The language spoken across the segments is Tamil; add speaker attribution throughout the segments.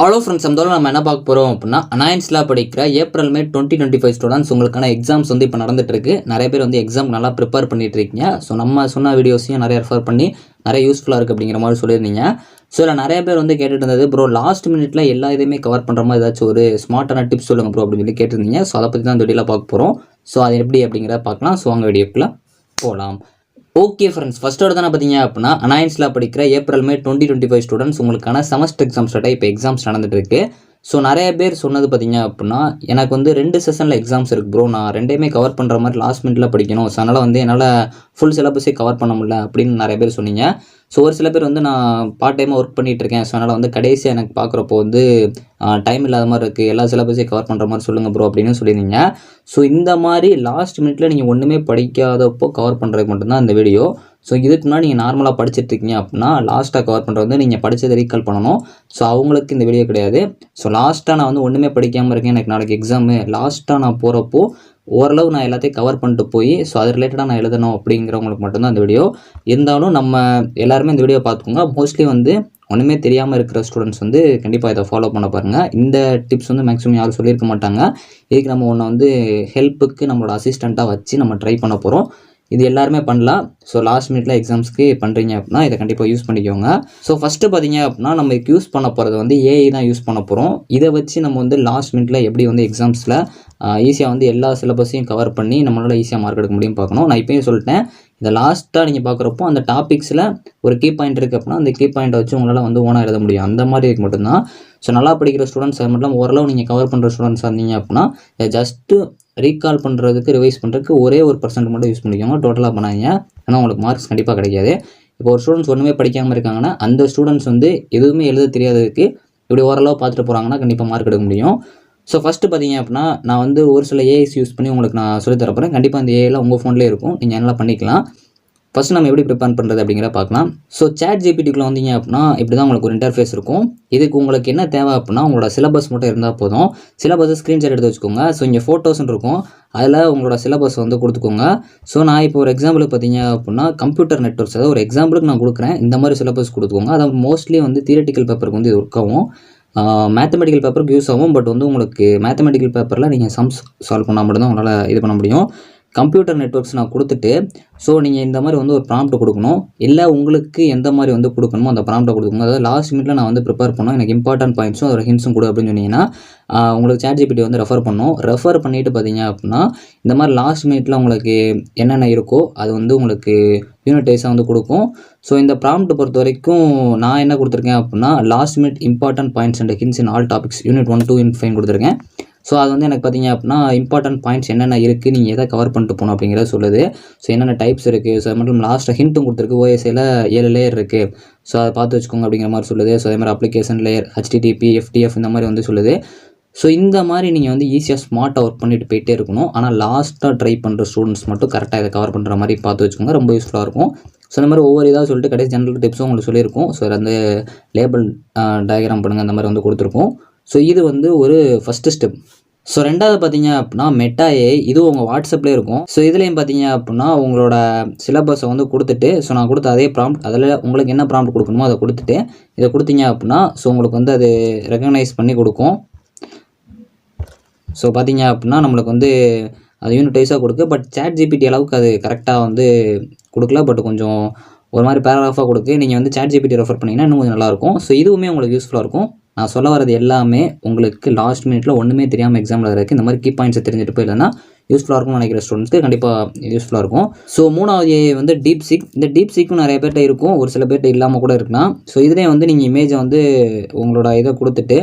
Speaker 1: ஹலோ ஃப்ரெண்ட்ஸ், நம்ம என்ன பார்க்க போகிறோம் அப்படின்னா அனாயன்ஸில் படிக்கிற ஏப்ரல் மே 2025 ஸ்டூடெண்ட்ஸ் உங்களுக்கான எக்ஸாம்ஸ் வந்து இப்போ நடந்துட்டு இருக்கு. நிறைய பேர் வந்து எக்ஸாம் நல்லா ப்ரிப்பேர் பண்ணிட்டு இருக்கீங்க. ஸோ நம்ம சொன்ன வீடியோஸையும் நிறைய ரெஃபர் பண்ணி நிறைய யூஸ்ஃபுல்லாக இருக்குது அப்படிங்கிற மாதிரி சொல்லியிருந்தீங்க. ஸோ இதில் நிறைய பேர் வந்து கேட்டுட்டு இருந்தது, ப்ரோ லாஸ்ட் மினிட்ல எல்லா இதுவுமே கவர் பண்ணுற மாதிரி ஏதாச்சும் ஒரு ஸ்மார்ட்டான டிப்ஸ் சொல்லுங்கள் ப்ரோ அப்படின்னு சொல்லி கேட்டிருந்தீங்க. ஸோ அதை பற்றி தான் இந்த வீடியோவில் பார்க்க போகிறோம். ஸோ அது எப்படி அப்படிங்கிறத பார்க்கலாம். ஸோ அவங்க வீடியோக்குள்ளே போகலாம். ஓகே ஃப்ரெண்ட்ஸ், ஃபஸ்ட்டோட தானே பார்த்தீங்க அப்படின்னா அனாயன்ஸில் படிக்கிற ஏப்ரல் மே 2025 ஸ்டூடெண்ட்ஸ் உங்களுக்கான செமஸ்டர் எக்ஸாம் ஸ்டார்ட்டாக இப்போ எக்ஸாம்ஸ் நடந்துட்டு இருக்கு. ஸோ நிறைய பேர் சொன்னது பார்த்தீங்க அப்படின்னா, எனக்கு வந்து 2 செஷனில் எக்ஸாம்ஸ் இருக்குது ப்ரோ, நான் ரெண்டையுமே கவர் பண்ணுற மாதிரி லாஸ்ட் மினிட்ல படிக்கணும். ஸோ அதனால் வந்து என்னால் ஃபுல் சிலபஸே கவர் பண்ண முடியல அப்படின்னு நிறைய பேர் சொன்னீங்க. ஸோ ஒரு சில பேர் வந்து நான் பார்ட் டைமாக ஒர்க் பண்ணிகிட்டு இருக்கேன். ஸோ அதனால் வந்து கடைசியாக எனக்கு பார்க்குறப்போ வந்து டைம் இல்லாத மாதிரி இருக்குது, எல்லா சிலபஸையும் கவர் பண்ணுற மாதிரி சொல்லுங்கள் ப்ரோ அப்படின்னு சொல்லியிருந்தீங்க. ஸோ இந்த மாதிரி லாஸ்ட் மினிட்ல நீங்கள் ஒன்றுமே படிக்காதப்போ கவர் பண்ணுறதுக்கு மட்டும்தான் இந்த வீடியோ. ஸோ இதுக்கு முன்னாடி நீங்கள் நார்மலாக படிச்சுட்ருக்கீங்க அப்படின்னா லாஸ்ட்டாக கவர் பண்ணுறது வந்து நீங்கள் படித்ததை ரீகால் பண்ணணும். ஸோ அவங்களுக்கு இந்த வீடியோ கிடையாது. ஸோ லாஸ்ட்டாக நான் வந்து ஒன்றுமே படிக்காமல் இருக்கேன், எனக்கு நாளைக்கு எக்ஸாமு, லாஸ்ட்டாக நான் போகிறப்போ ஓரளவு நான் எல்லாத்தையும் கவர் பண்ணிட்டு போய் ஸோ அது ரிலேட்டடாக நான் எழுதணும் அப்படிங்கிறவங்களுக்கு மட்டும்தான் இந்த வீடியோ. இருந்தாலும் நம்ம எல்லாருமே இந்த வீடியோ பார்த்துக்கோங்க. மோஸ்ட்லி வந்து ஒன்றுமே தெரியாமல் இருக்கிற ஸ்டூடெண்ட்ஸ் வந்து கண்டிப்பாக இதை ஃபாலோ பண்ண பாருங்கள். இந்த டிப்ஸ் வந்து மேக்ஸிமம் யாரும் சொல்லியிருக்க மாட்டாங்க. இதுக்கு நம்ம ஒன்று வந்து ஹெல்ப்புக்கு நம்மளோட அசிஸ்டண்ட்டாக வச்சு நம்ம ட்ரை பண்ண போகிறோம். இது எல்லாருமே பண்ணலாம். ஸோ லாஸ்ட் மினிட்ல எக்ஸாம்ஸ்க்கு பண்ணுறீங்க அப்படின்னா இதை கண்டிப்பாக யூஸ் பண்ணிக்கோங்க. ஸோ ஃபஸ்ட்டு பார்த்தீங்க அப்படின்னா நம்ம யூஸ் பண்ண போகிறது வந்து ஏஐ தான் யூஸ் பண்ண போகிறோம். இதை வச்சு நம்ம வந்து லாஸ்ட் மினிட்ல எப்படி வந்து எக்ஸாம்ஸில் ஈஸியாக வந்து எல்லா சிலபஸையும் கவர் பண்ணி நம்மளால் ஈஸியாக மார்க் எடுக்க முடியும் பார்க்கணும். நான் இப்போயும் சொல்லிட்டேன், இதை லாஸ்ட்டாக நீங்கள் பார்க்குறப்போ அந்த டாபிக்ஸில் ஒரு கீ பாயிண்ட் இருக்குது அப்படின்னா அந்த கீ பாயிண்ட்டை வச்சு உங்களால் வந்து ஓனாக எழுத முடியும். அந்த மாதிரி இதுக்கு மட்டும்தான். ஸோ நல்லா படிக்கிற ஸ்டூடெண்ட்ஸ் அது மட்டும் ஓரளவு நீங்கள் கவர் பண்ணுற ஸ்டூடெண்ட்ஸாக இருந்தீங்க அப்படின்னா ஜஸ்ட்டு ரீகால் பண்ணுறதுக்கு ரிவைஸ் பண்ணுறதுக்கு ஒரே ஒரு % மட்டும் யூஸ் பண்ணிக்கோங்க. டோட்டலாக பண்ணாதீங்க, ஏன்னா உங்களுக்கு மார்க்ஸ் கண்டிப்பாக கிடைக்காது. இப்போ ஒரு ஸ்டூடெண்ட்ஸ் ஒன்றுமே படிக்காமல் இருக்காங்கன்னா அந்த ஸ்டூடெண்ட்ஸ் வந்து எதுவுமே எழுத தெரியாததுக்கு இப்படி ஓரளவு பார்த்துட்டு போகிறாங்கன்னா கண்டிப்பாக மார்க் எடுக்க முடியும். ஸோ ஃபஸ்ட்டு பார்த்தீங்க அப்படின்னா நான் வந்து ஒரு சில ஏஐஸ் யூஸ் பண்ணி உங்களுக்கு நான் சொல்லித் தரப்போகிறேன். கண்டிப்பாக அந்த ஏஐலாம் உங்கள் ஃபோன்லேயே இருக்கும், நீங்கள் என்னெல்லாம் பண்ணிக்கலாம். ஃபஸ்ட்டு நம்ம எப்படி ப்ரிப்பேர் பண்ணுறது அப்படிங்கிற பார்க்கலாம். ஸோ சாட் ஜிபிடிக்குள்ளே வந்தீங்க அப்படின்னா இப்படி தான் உங்களுக்கு ஒரு இன்டர்ஃபேஸ் இருக்கும். இதுக்கு உங்களுக்கு என்ன தேவை அப்படின்னா உங்களோட சிலபஸ் மட்டும் இருந்தால் போதும். சிலபஸை ஸ்க்ரீன்ஷாட் எடுத்து வச்சுக்கோங்க. ஸோ இங்கே ஃபோட்டோஸ்ன்னு இருக்கும், அதில் உங்களோட சிலபஸ் வந்து கொடுத்துக்கோங்க. ஸோ நான் இப்போ ஒரு எக்ஸாம்பிளுக்கு பார்த்தீங்க அப்படின்னா கம்ப்யூட்டர் நெட்வொர்க்ஸ், அதாவது ஒரு எக்ஸாம்பிளுக்கு நான் கொடுக்குறேன், இந்த மாதிரி சிலபஸ் கொடுத்துக்கோங்க. அதாவது மோஸ்ட்லி வந்து தியரட்டிக்கல் பேப்பருக்கு வந்து இது ஒர்க் ஆகும், மேத்தமெட்டிக்கல் பேப்பருக்கு யூஸ் ஆகும். பட் வந்து உங்களுக்கு மேத்தமெட்டிக்கல் பேப்பரில் நீங்கள் சம்ஸ் சால்வ் பண்ணால் மட்டும்தான் உங்களால் இது பண்ண முடியும். கம்ப்யூட்டர் நெட்வொர்க்ஸ் நான் கொடுத்துட்டு ஸோ நீங்கள் இந்த மாதிரி வந்து ஒரு ப்ராம்ப்ட் கொடுக்கணும். இல்லை உங்களுக்கு எந்த மாதிரி வந்து கொடுக்கணுமோ அந்த ப்ராம்ப்ட்டை கொடுக்கணும். அதாவது லாஸ்ட் மினிட்ல நான் வந்து ப்ரிப்பேர் பண்ணோம், எனக்கு இம்பார்ட்டன்ட் பாயிண்ட்ஸும் அதோட ஹிண்ட்ஸும் கொடு அப்படின்னு சொன்னீங்கன்னா உங்களுக்கு சாட் ஜிபிடி வந்து ரெஃபர் பண்ணணும். ரெஃபர் பண்ணிவிட்டு பார்த்தீங்க அப்படின்னா இந்த மாதிரி லாஸ்ட் மினிட்ல உங்களுக்கு என்னென்ன இருக்கோ அது வந்து உங்களுக்கு யூனிட் வைஸாக வந்து கொடுக்கும். ஸோ இந்த ப்ராம்ப்ட் பொறுத்த வரைக்கும் நான் என்ன கொடுத்துருக்கேன் அப்படின்னா last minute important points and hints in all topics unit 1, 2 and 5 கொடுத்துருக்கேன். ஸோ அது வந்து எனக்கு பார்த்தீங்க அப்படின்னா இம்பார்ட்டன்ட் பாயிண்ட்ஸ் என்னென்ன இருக்குது, நீங்கள் எதை கவர் பண்ணிட்டு போகணும் அப்படிங்கிறத சொல்லுது. ஸோ என்னென்ன டைப்ஸ் இருக்குது, ஸோ அது மட்டும் லாஸ்ட்டாக ஹிண்ட்டும் கொடுத்துருக்கு. ஓஎஸ்ஐயில் 7 லேயர் இருக்குது, ஸோ அதை பார்த்து வச்சுக்கோங்க அப்படிங்கிற மாதிரி சொல்லுது. ஸோ அதே மாதிரி அப்ளிகேஷன் லேயர், HTTP, FTF இந்த மாதிரி வந்து சொல்லுது. ஸோ இந்த மாதிரி நீங்கள் வந்து ஈஸியாக ஸ்மார்ட்டாக ஒர்க் பண்ணிட்டு போயிட்டே இருக்கணும். ஆனால் லாஸ்ட்டாக ட்ரை பண்ணுற ஸ்டூடெண்ட்ஸ் மட்டும் கரெக்டாக இதை கவர் பண்ணுற மாதிரி பார்த்து வச்சுக்கோங்க, ரொம்ப யூஸ்ஃபுல்லாக இருக்கும். ஸோ இந்த மாதிரி ஒவ்வொரு இதாக சொல்லிட்டு கடைசி ஜென்ரல் டிப்ஸும் உங்களுக்கு சொல்லியிருக்கும். ஸோ அதில் வந்து லேபிள் டயக்ராம் பண்ணுங்கள் அந்த மாதிரி வந்து கொடுத்துருக்கோம். ஸோ இது வந்து ஒரு ஃபஸ்ட்டு ஸ்டெப். ஸோ ரெண்டாவது பார்த்தீங்க அப்படின்னா மெட்டா ஏஐ, இதுவும் உங்கள் வாட்ஸ்அப்லேயே இருக்கும். ஸோ இதுலேயும் பார்த்தீங்க அப்படின்னா உங்களோட சிலபஸை வந்து கொடுத்துட்டு ஸோ நான் கொடுத்த அதே ப்ராம்ப்ட், அதில் உங்களுக்கு என்ன ப்ராம்ப்ட் கொடுக்கணுமோ அதை கொடுத்துட்டு இதை கொடுத்தீங்க அப்படின்னா ஸோ உங்களுக்கு வந்து அது ரெகக்னைஸ் பண்ணி கொடுக்கும். ஸோ பார்த்தீங்க அப்படின்னா நம்மளுக்கு வந்து அது யூனிட் வைஸாக கொடுக்கு. பட் சாட் ஜிபிடி அளவுக்கு அது கரெக்டாக வந்து கொடுக்கல, பட் கொஞ்சம் ஒரு மாதிரி பேராகிராஃபாக கொடுக்கு. நீங்கள் வந்து சாட் ஜிபிடி ரெஃபர் பண்ணிங்கன்னா இன்னும் கொஞ்சம் நல்லாயிருக்கும். ஸோ இதுவுமே உங்களுக்கு யூஸ்ஃபுல்லாக இருக்கும். நான் சொல்ல வரது எல்லாமே உங்களுக்கு லாஸ்ட் மினிட்ல ஒன்றுமே தெரியாமல் எக்ஸாமில் இருக்குது, இந்த மாதிரி கீ பாயிண்ட்ஸை தெரிஞ்சுட்டு போயிடலன்னா யூஸ்ஃபுல்லாக இருக்கும்னு நினைக்கிற ஸ்டூடெண்ட்ஸ்க்கு கண்டிப்பாக யூஸ்ஃபுல்லாக இருக்கும். ஸோ மூணாவது ஏஐ வந்து டீப்சீக். இந்த டீப்சீக்கும் நிறைய பேர்கிட்ட இருக்கும், ஒரு சில பேர்கிட்ட இல்லாமல் கூட இருக்கலாம். ஸோ இதுலேயே வந்து நீங்கள் இமேஜை வந்து உங்களோட இதை கொடுத்துட்டு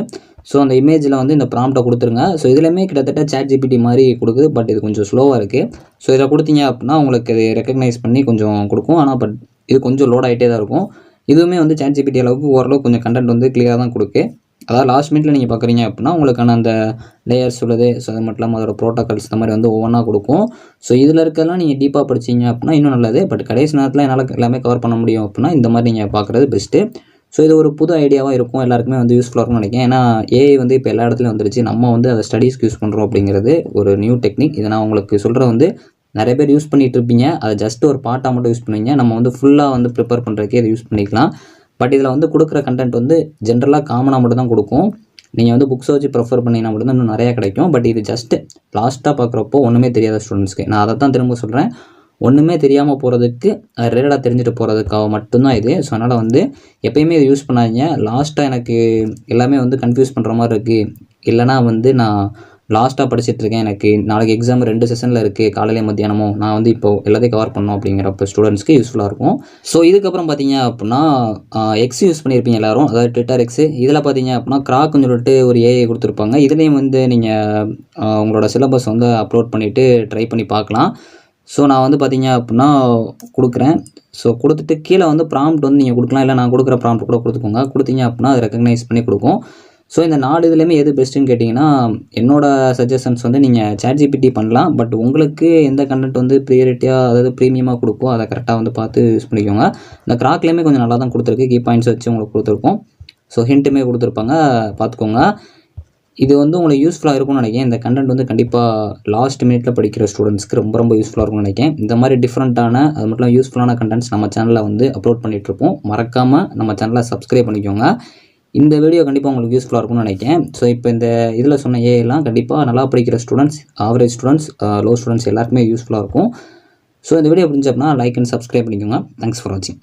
Speaker 1: ஸோ அந்த இமேஜில் வந்து இந்த ப்ராம்ப்ட்டை கொடுத்துருங்க. ஸோ இதுலேயுமே கிட்டத்தட்ட சாட் ஜிபிடி மாதிரி கொடுக்குது, பட் இது கொஞ்சம் ஸ்லோவாக இருக்குது. ஸோ இதை கொடுத்தீங்க அப்படின்னா உங்களுக்கு இது ரெக்கக்னைஸ் பண்ணி கொஞ்சம் கொடுக்கும். ஆனால் பட் இது கொஞ்சம் லோட் ஆகிட்டே தான் இருக்கும். இதுவுமே வந்து சாட் ஜிபிடி அளவுக்கு ஓரளவு கொஞ்சம் கண்டென்ட் வந்து கிளியராக தான் கொடுக்கு. அதாவது லாஸ்ட் மினிட்ல நீங்கள் பார்க்குறீங்க அப்படின்னா உங்களுக்கான அந்த லேயர்ஸ் சொல்லுது. ஸோ அது மட்டும் இல்லாமல் அதோட ப்ரோட்டோகால்ஸ் இந்த மாதிரி வந்து ஒவ்வொன்றா கொடுக்கும். ஸோ இதில் இருக்கலாம் நீங்கள் டீப்பாக படிச்சிங்க அப்படின்னா இன்னும் நல்லது. பட் கடைசி நேரத்தில் என்னால் எல்லாமே கவர் பண்ண முடியும் அப்படின்னா இந்த மாதிரி நீங்கள் பார்க்குறது பெஸ்ட்டு. ஸோ இது ஒரு புது ஐடியாவாக இருக்கும், எல்லாருக்குமே வந்து யூஸ்ஃபுல்லாக இருக்கும்னு நினைக்கிறேன். ஏன்னா ஏஐ வந்து இப்போ எல்லா இடத்துலையும் வந்துருச்சு, நம்ம வந்து அதை ஸ்டடீஸ்க்கு யூஸ் பண்ணுறோம் அப்படிங்கிறது ஒரு நியூ டெக்னிக். இதை நான் உங்களுக்கு சொல்கிற வந்து நிறைய பேர் யூஸ் பண்ணிகிட்டு இருப்பீங்க, அதை ஜஸ்ட் ஒரு பார்ட்டாக மட்டும் யூஸ் பண்ணுவீங்க. நம்ம வந்து ஃபுல்லாக வந்து ப்ரிப்பேர் பண்ணுறதுக்கே இதை யூஸ் பண்ணிக்கலாம். பட் இதில் வந்து கொடுக்குற கண்டென்ட் வந்து ஜென்ரலாக காமனாக மட்டும் தான் கொடுக்கும். நீங்கள் வந்து புக்ஸை வச்சு ப்ரிஃபர் பண்ணிங்கன்னா மட்டும்தான் இன்னும் நிறையா கிடைக்கும். பட் இது ஜஸ்ட்டு லாஸ்ட்டாக பார்க்குறப்போ ஒன்றுமே தெரியாத ஸ்டூடெண்ட்ஸ்க்கு நான் அதை தான் திரும்ப சொல்கிறேன். ஒன்றுமே தெரியாமல் போகிறதுக்கு ரிலேட்டடாக தெரிஞ்சுட்டு போகிறதுக்காக மட்டும்தான் இது. ஸோ அதனால் வந்து எப்போயுமே இதை யூஸ் பண்ணாதீங்க. லாஸ்ட்டாக எனக்கு எல்லாமே வந்து கன்ஃபியூஸ் பண்ணுற மாதிரி இருக்குது, இல்லைனா வந்து நான் லாஸ்ட்டாக படிச்சுட்ருக்கேன், எனக்கு நாளைக்கு எக்ஸாம் 2 செஷனில் இருக்குது, காலையிலே மத்தியானமும், நான் வந்து இப்போது எல்லாத்தையும் கவர் பண்ணணும் அப்படிங்கிறப்ப ஸ்டூடெண்ட்ஸ்க்கு யூஸ்ஃபுல்லாக இருக்கும். ஸோ இதுக்கப்புறம் பார்த்தீங்க அப்படின்னா எக்ஸ் யூஸ் பண்ணியிருப்பீங்க எல்லோரும், அதாவது ட்விட்டர் எக்ஸு. இதில் பார்த்தீங்க அப்படின்னா கிராக்னு சொல்லிட்டு ஒரு ஏஐ கொடுத்துருப்பாங்க. இதுலேயும் வந்து நீங்கள் உங்களோட சிலபஸ் வந்து அப்லோட் பண்ணிவிட்டு ட்ரை பண்ணி பார்க்கலாம். ஸோ நான் வந்து பார்த்தீங்க அப்படின்னா கொடுக்குறேன். ஸோ கொடுத்துட்டு கீழே வந்து ப்ராம்ப்ட் வந்து நீங்கள் கொடுக்கலாம், இல்லை நான் கொடுக்குற ப்ராம்ப்ட் கூட கொடுத்துக்கோங்க. கொடுத்தீங்க அப்படின்னா அது ரெக்கக்னைஸ் பண்ணி கொடுக்கும். ஸோ இந்த 4 இதுலேயுமே எது பெஸ்ட்டுன்னு கேட்டிங்கன்னா என்னோடய சஜஷன்ஸ் வந்து நீங்கள் ChatGPT பண்ணலாம். பட் உங்களுக்கு எந்த கண்டென்ட் வந்து ப்ரியாரிட்டியாக, அதாவது ப்ரீமியமாக கொடுக்கோ அதை கரெக்டாக வந்து பார்த்து யூஸ் பண்ணிக்கோங்க. இந்த கிராக்லேயுமே கொஞ்சம் நல்லா தான் கொடுத்துருக்கு, கீ பாயிண்ட்ஸ் வச்சு உங்களுக்கு கொடுத்துருக்கோம். ஸோ ஹிண்ட்டுமே கொடுத்துருப்பாங்க, பார்த்துக்கோங்க. இது வந்து உங்களுக்கு யூஸ்ஃபுல்லாக இருக்கும்னு நினைக்கிறேன். இந்த கண்டென்ட் வந்து கண்டிப்பாக லாஸ்ட் மினிட்ல படிக்கிற ஸ்டூடெண்ட்ஸ்க்கு ரொம்ப யூஸ்ஃபுல்லாக இருக்கும்னு நினைக்கிறேன். இந்த மாதிரி டிஃப்ரெண்ட்டான, அது மட்டும் யூஸ்ஃபுல்லான கண்டென்ட்ஸ் நம்ம சேனலில் வந்து அப்லோட் பண்ணிகிட்ருப்போம். மறக்காமல் நம்ம சேனலை சப்ஸ்கிரைப் பண்ணிக்கோங்க. இந்த வீடியோ கண்டிப்பாக உங்களுக்கு யூஸ்ஃபுல்லாக இருக்கும்னு நினைக்கிறேன். ஸோ இப்போ இந்த இதில் சொன்ன ஏஐலாம் கண்டிப்பாக நல்லா படிக்கிற students, average students, low students எல்லாருக்குமே யூஸ்ஃபுல்லாக இருக்கும். ஸோ இந்த வீடியோ புரிஞ்சு அப்படின்னா லைக் அண்ட் சப்ஸ்கிரைப் பண்ணிக்கோங்க. தேங்க்ஸ் ஃபார் வாட்சிங்.